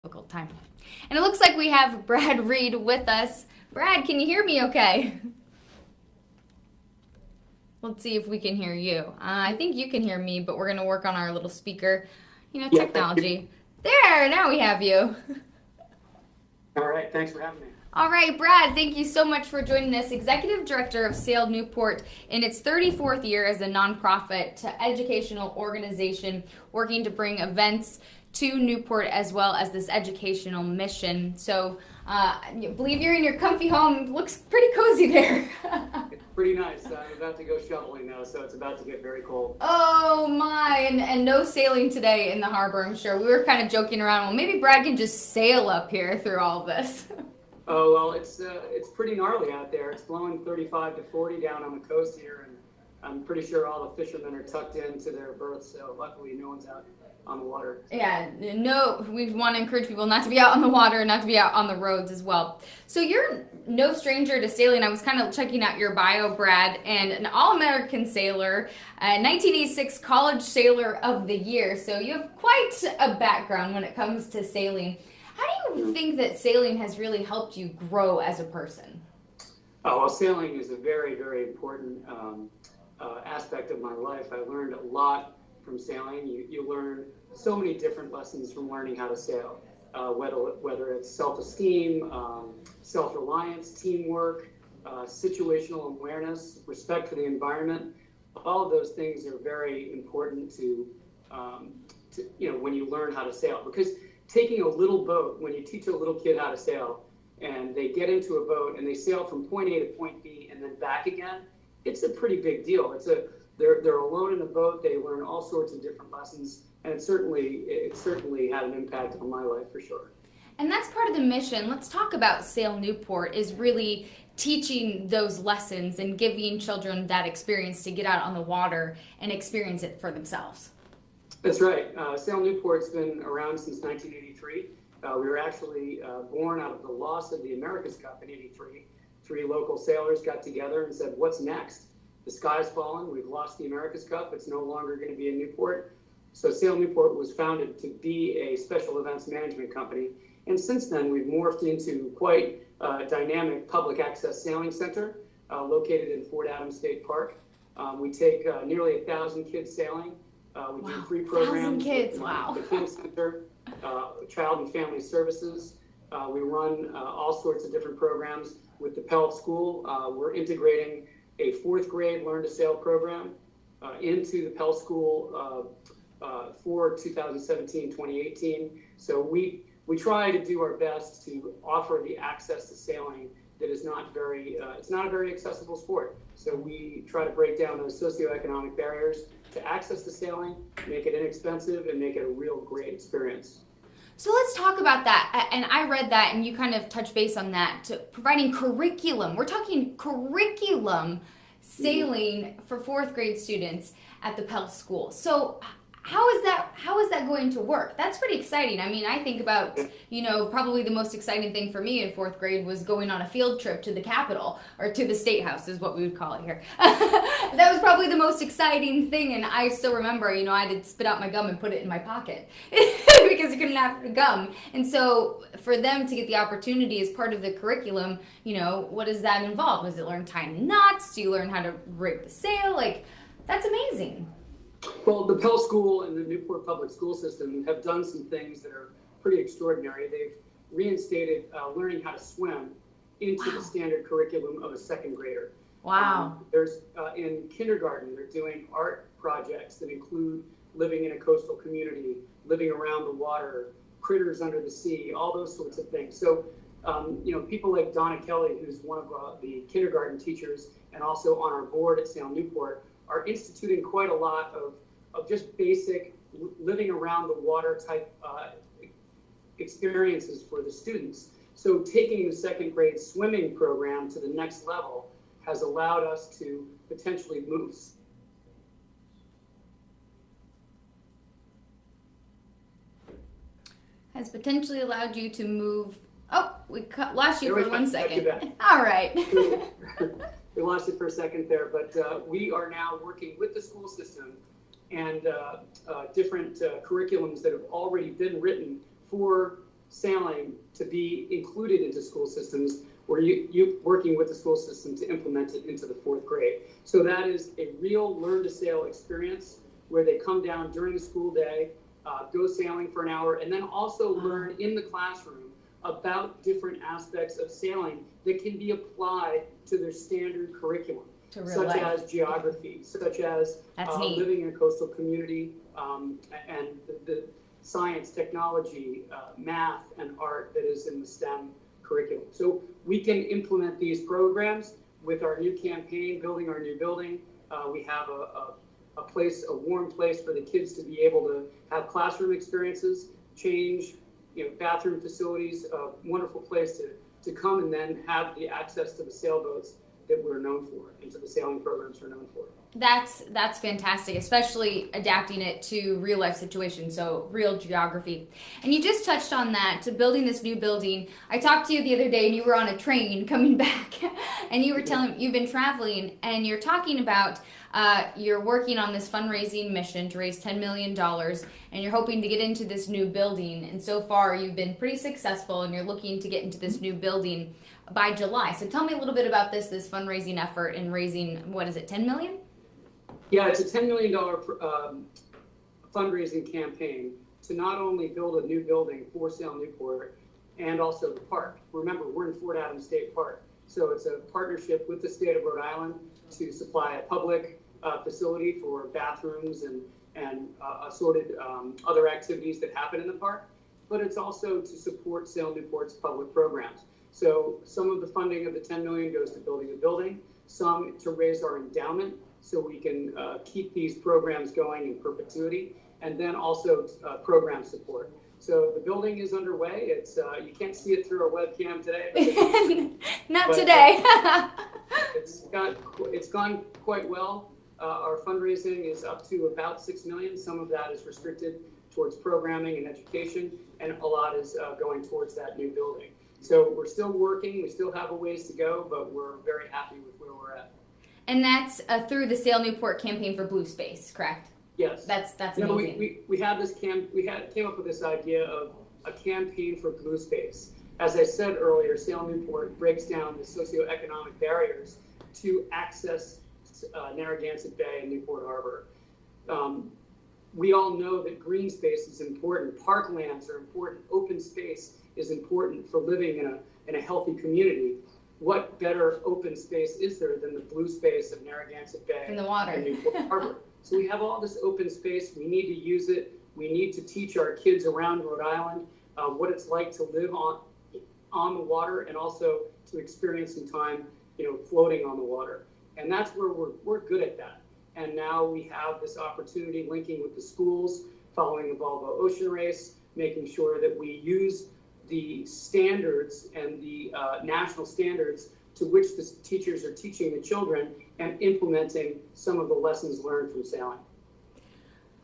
Difficult time. And it looks like we have Brad Reed with us. Brad, can you hear me okay? Let's see if we can hear you. I think you can hear me, but we're going to work on our little speaker, Yeah, technology. There, now we have you. all right. Thanks for having me. All right, Brad, thank you so much for joining us. Executive Director of Sail Newport in its 34th year as a nonprofit educational organization working to bring events to Newport as well as this educational mission. So, I believe you're in your comfy home. Looks pretty cozy there. It's pretty nice. I'm about to go shoveling now, so it's about to get very cold. Oh my, and no sailing today in the harbor, I'm sure. We were kind of joking around, well, maybe Brad can just sail up here through all of this. Oh well, it's pretty gnarly out there. It's blowing 35 to 40 down on the coast here, and I'm pretty sure all the fishermen are tucked into their berths. So luckily, no one's out on the water. Yeah, no, we want to encourage people not to be out on the water, not to be out on the roads as well. So you're no stranger to sailing. I was kind of checking out your bio, Brad, and an All-American sailor, 1986 College Sailor of the Year. So you have quite a background when it comes to sailing. How do you think that sailing has really helped you grow as a person? Oh well, sailing is a very, very important aspect of my life. I learned a lot from sailing. You learn so many different lessons from learning how to sail, whether it's self-esteem, self-reliance, teamwork, situational awareness, respect for the environment. All of those things are very important to when you learn how to sail. Because taking a little boat, when you teach a little kid how to sail, and they get into a boat and they sail from point A to point B and then back again, it's a pretty big deal. They're alone in the boat. They learn all sorts of different lessons, and it certainly had an impact on my life for sure. And that's part of the mission. Let's talk about Sail Newport, is really teaching those lessons and giving children that experience to get out on the water and experience it for themselves. That's right. Sail Newport's been around since 1983. We were actually born out of the loss of the America's Cup in '83. Three local sailors got together and said, "What's next? The sky's fallen. We've lost the America's Cup. It's no longer going to be in Newport." So Sail Newport was founded to be a special events management company. And since then, we've morphed into quite a dynamic public access sailing center located in Fort Adams State Park. We take nearly 1,000 kids sailing. We do free programs. 1,000 kids, wow. The King Center, Child and Family Services. We run all sorts of different programs with the Pell School. We're integrating a fourth grade Learn to Sail program into the Pell School for 2017-2018. So we try to do our best to offer the access to sailing that is not it's not a very accessible sport. So we try to break down those socioeconomic barriers to access to sailing, make it inexpensive, and make it a real great experience. So let's talk about that. And I read that, and you kind of touch base on that, to providing curriculum. We're talking curriculum sailing for fourth grade students at the Pell School. So how is that going to work? That's pretty exciting. I mean, I think about, probably the most exciting thing for me in fourth grade was going on a field trip to the Capitol, or to the State House is what we would call it here. That was probably the most exciting thing, and I still remember, I had to spit out my gum and put it in my pocket because I couldn't have gum. And so for them to get the opportunity as part of the curriculum, what does that involve? Does it learn tying knots? Do you learn how to rig the sail? That's amazing. Well, the Pell School and the Newport Public School System have done some things that are pretty extraordinary. They've reinstated learning how to swim into the standard curriculum of a second grader. Wow. There's in kindergarten, they're doing art projects that include living in a coastal community, living around the water, critters under the sea, all those sorts of things. So, people like Donna Kelly, who's one of the kindergarten teachers and also on our board at Sail Newport, are instituting quite a lot of just basic living around the water type experiences for the students. So taking the second grade swimming program to the next level has allowed us to potentially move. Has potentially allowed you to move. Oh, we lost you for 1 second. All right. We lost it for a second there, but we are now working with the school system and different curriculums that have already been written for sailing to be included into school systems, where you working with the school system to implement it into the 4th grade. So that is a real learn to sail experience where they come down during the school day, go sailing for an hour, and then also learn in the classroom about different aspects of sailing that can be applied to their standard curriculum, such as geography, such as living in a coastal community, and the science, technology, math, and art that is in the STEM curriculum. So we can implement these programs with our new campaign, Building Our New Building. We have a warm place for the kids to be able to have classroom experiences, change, bathroom facilities, a wonderful place to come and then have the access to the sailboats that we're known for, and to the sailing programs we're known for. That's fantastic, especially adapting it to real life situations, so real geography. And you just touched on that, to building this new building. I talked to you the other day and you were on a train coming back and you were telling you've been traveling and you're talking about you're working on this fundraising mission to raise $10 million and you're hoping to get into this new building. And so far you've been pretty successful and you're looking to get into this new building by July. So tell me a little bit about this fundraising effort and raising, what is it, 10 million? Yeah, it's a $10 million fundraising campaign to not only build a new building for Sail Newport and also the park. Remember, we're in Fort Adams State Park. So it's a partnership with the state of Rhode Island to supply a public facility for bathrooms and assorted other activities that happen in the park. But it's also to support Sail Newport's public programs. So some of the funding of the $10 million goes to building a building, some to raise our endowment, so we can keep these programs going in perpetuity, and then also program support. So the building is underway. It's you can't see it through our webcam today. Not today. It's gone quite well. Our fundraising is up to about $6 million. Some of that is restricted towards programming and education, and a lot is going towards that new building. So we're still working. We still have a ways to go, but we're very happy with where we're at. And that's through the Sail Newport campaign for Blue Space, correct? Yes. That's amazing. We had this came up with this idea of a campaign for Blue Space. As I said earlier, Sail Newport breaks down the socioeconomic barriers to access Narragansett Bay and Newport Harbor. We all know that green space is important. Parklands are important. Open space is important for living in a healthy community. What better open space is there than the blue space of Narragansett Bay in the water and Newport Harbor? So we have all this open space. We need to use it. We need to teach our kids around Rhode Island what it's like to live on the water, and also to experience some time, floating on the water. And that's where we're good at that. And now we have this opportunity linking with the schools, following the Volvo Ocean Race, making sure that we use the standards and the national standards to which the teachers are teaching the children, and implementing some of the lessons learned from sailing.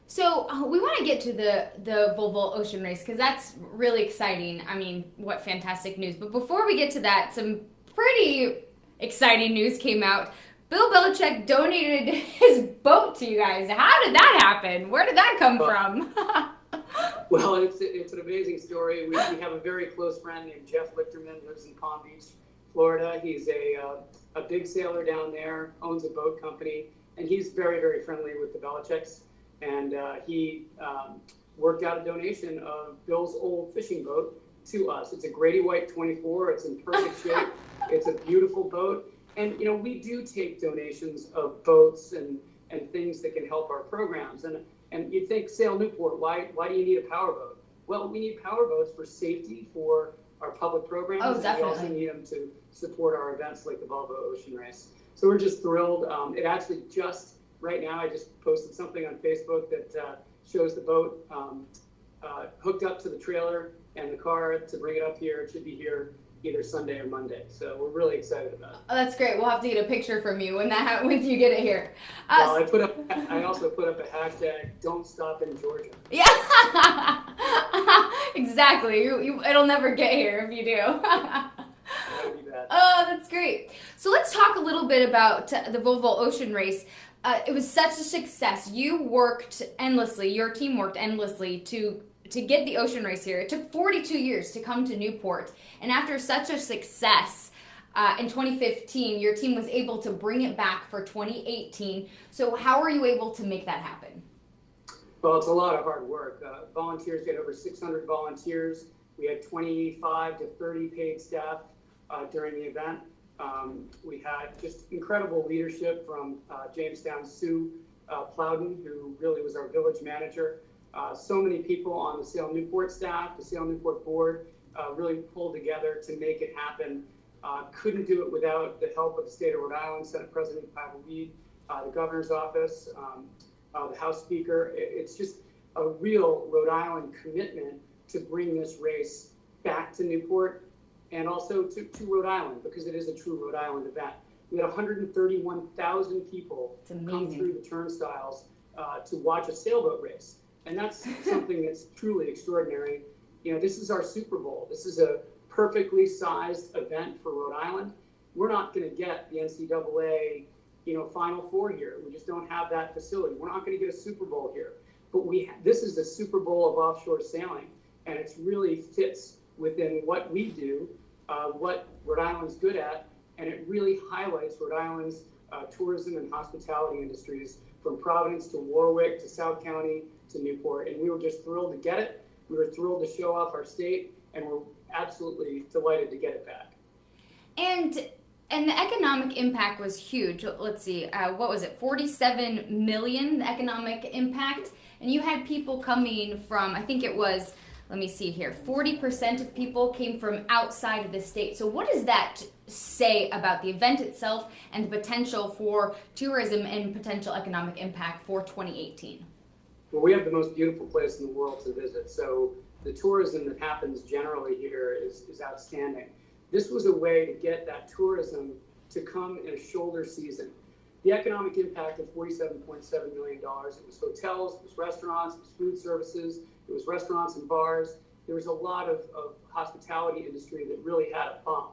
So we want to get to the Volvo Ocean Race, because that's really exciting. I mean, what fantastic news. But before we get to that, some pretty exciting news came out. Bill Belichick donated his boat to you guys. How did that happen? Where did that come from? Well, it's an amazing story. We have a very close friend named Jeff Lichterman, lives in Palm Beach, Florida. He's a big sailor down there, owns a boat company, and he's very, very friendly with the Belichicks. And he worked out a donation of Bill's old fishing boat to us. It's a Grady White 24. It's in perfect shape. It's a beautiful boat. And, we do take donations of boats and things that can help our programs. And you'd think, Sail Newport, why do you need a powerboat? Well, we need powerboats for safety for our public programs. Oh, definitely. We also need them to support our events like the Volvo Ocean Race. So we're just thrilled. It actually right now, I just posted something on Facebook that shows the boat hooked up to the trailer and the car to bring it up here. It should be here either Sunday or Monday. So we're really excited about it. Oh, that's great. We'll have to get a picture from you when you get it here. Well, I also put up a hashtag, "Don't Stop in Georgia." Yeah, exactly. It'll never get here if you do. That would be bad. Oh, that's great. So let's talk a little bit about the Volvo Ocean Race. It was such a success. You worked endlessly. Your team worked endlessly to to get the ocean race here. It took 42 years to come to Newport. And after such a success in 2015, your team was able to bring it back for 2018. So how were you able to make that happen? Well, it's a lot of hard work. Volunteers, get over 600 volunteers. We had 25 to 30 paid staff during the event. We had just incredible leadership from Jamestown's Sue Plowden, who really was our village manager. So many people on the Sail Newport staff, the Sail Newport board, really pulled together to make it happen. Couldn't do it without the help of the state of Rhode Island, Senate President Pavel Weed, the governor's office, the House Speaker. It's just a real Rhode Island commitment to bring this race back to Newport and also to Rhode Island, because it is a true Rhode Island event. We had 131,000 people come through the turnstiles to watch a sailboat race. And that's something that's truly extraordinary. You know, this is our Super Bowl. This is a perfectly sized event for Rhode Island. We're not going to get the NCAA, Final Four here. We just don't have that facility. We're not going to get a Super Bowl here. But this is the Super Bowl of offshore sailing, and it really fits within what we do, what Rhode Island's good at, and it really highlights Rhode Island's tourism and hospitality industries, from Providence to Warwick to South County to Newport. And we were just thrilled to get it. We were thrilled to show off our state, and we're absolutely delighted to get it back. And the economic impact was huge. Let's see, what was it? 47 million, the economic impact. And you had people coming from, I think it was, let me see here, 40% of people came from outside of the state. So what does that say about the event itself and the potential for tourism and potential economic impact for 2018? Well, we have the most beautiful place in the world to visit. So the tourism that happens generally here is outstanding. This was a way to get that tourism to come in a shoulder season. The economic impact of $47.7 million, it was hotels, it was restaurants, it was food services, it was restaurants and bars. There was a lot of hospitality industry that really had a bump.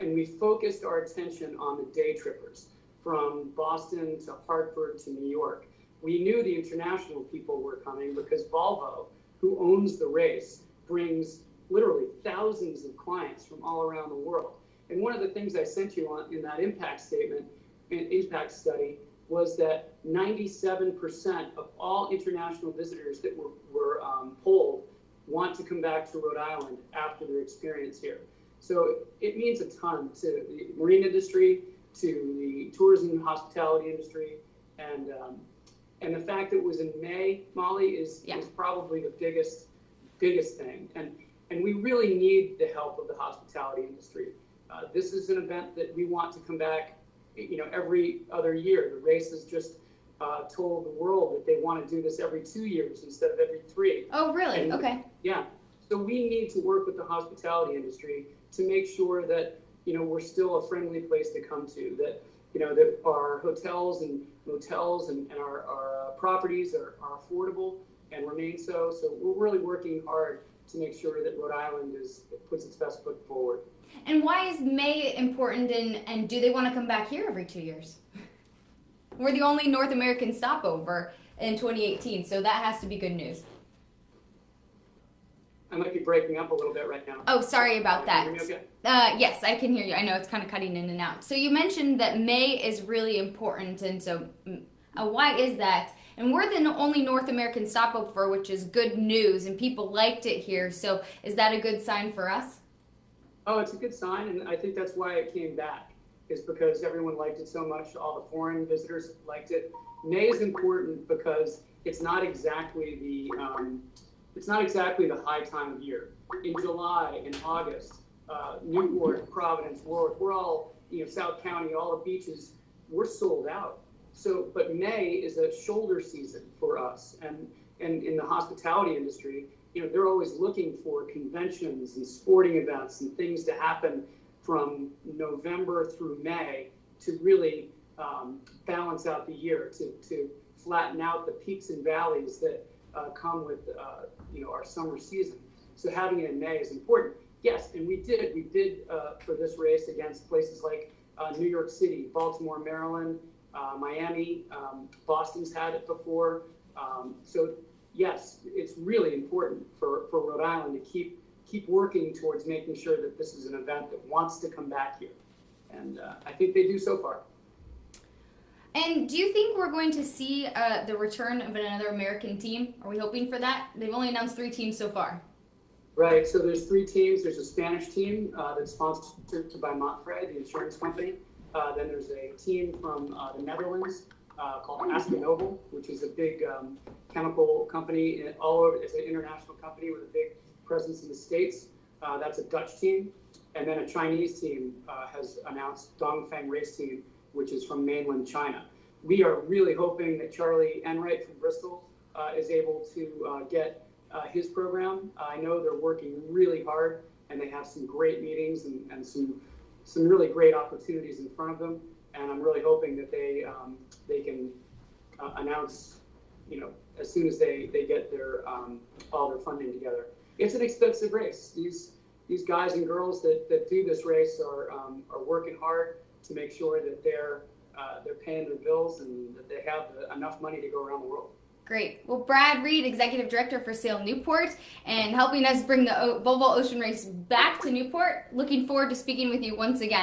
And we focused our attention on the day trippers from Boston to Hartford to New York. We knew the international people were coming because Volvo, who owns the race, brings literally thousands of clients from all around the world. And one of the things I sent you on in that impact statement, impact study, was that 97% of all international visitors that were polled want to come back to Rhode Island after their experience here. So it means a ton to the marine industry, to the tourism and hospitality industry, and the fact that it was in May, Molly, is probably the biggest thing. And we really need the help of the hospitality industry. This is an event that we want to come back, every other year. The race has just told the world that they want to do this every 2 years instead of every 3. Oh, really? And, okay. Yeah. So we need to work with the hospitality industry to make sure that, we're still a friendly place to come to, that, that our hotels and motels and our properties are affordable and remain so. So we're really working hard to make sure that Rhode Island puts its best foot forward. And why is May important, and do they want to come back here every 2 years? We're the only North American stopover in 2018, so that has to be good news. I might be breaking up a little bit right now. Oh, sorry about that. Can you hear me okay? Yes, I can hear you. I know it's kind of cutting in and out. So you mentioned that May is really important, and so why is that? And we're the only North American stopover, which is good news, and people liked it here. So is that a good sign for us? Oh, it's a good sign, and I think that's why it came back, is because everyone liked it so much. All the foreign visitors liked it. May is important because it's not exactly the high time of year. In July, in August, Newport, Providence, Warwick, we're all, South County, all the beaches, we're sold out. So, but May is a shoulder season for us, and in the hospitality industry, they're always looking for conventions and sporting events and things to happen from November through May to really balance out the year, to flatten out the peaks and valleys that come with our summer season. So having it in May is important. Yes, and we did for this race against places like New York City, Baltimore, Maryland, Miami, Boston's had it before. So yes, it's really important for Rhode Island to keep working towards making sure that this is an event that wants to come back here. And I think they do so far. And do you think we're going to see the return of another American team? Are we hoping for that? They've only announced 3 teams so far. Right, so there's 3 teams. There's a Spanish team that's sponsored by Montfred, the insurance company. Then there's a team from the Netherlands called Noble, which is a big chemical company all over. It's an international company with a big presence in the States. That's a Dutch team. And then a Chinese team has announced Dongfeng Race Team, which is from mainland China. We are really hoping that Charlie Enright from Bristol is able to get his program. I know they're working really hard, and they have some great meetings and some really great opportunities in front of them. And I'm really hoping that they can announce, as soon as they get their all their funding together. It's an expensive race. These guys and girls that do this race are working hard to make sure that they're paying their bills and that they have enough money to go around the world. Great. Well, Brad Reed, Executive Director for Sail Newport, and helping us bring the Volvo Ocean Race back to Newport. Looking forward to speaking with you once again.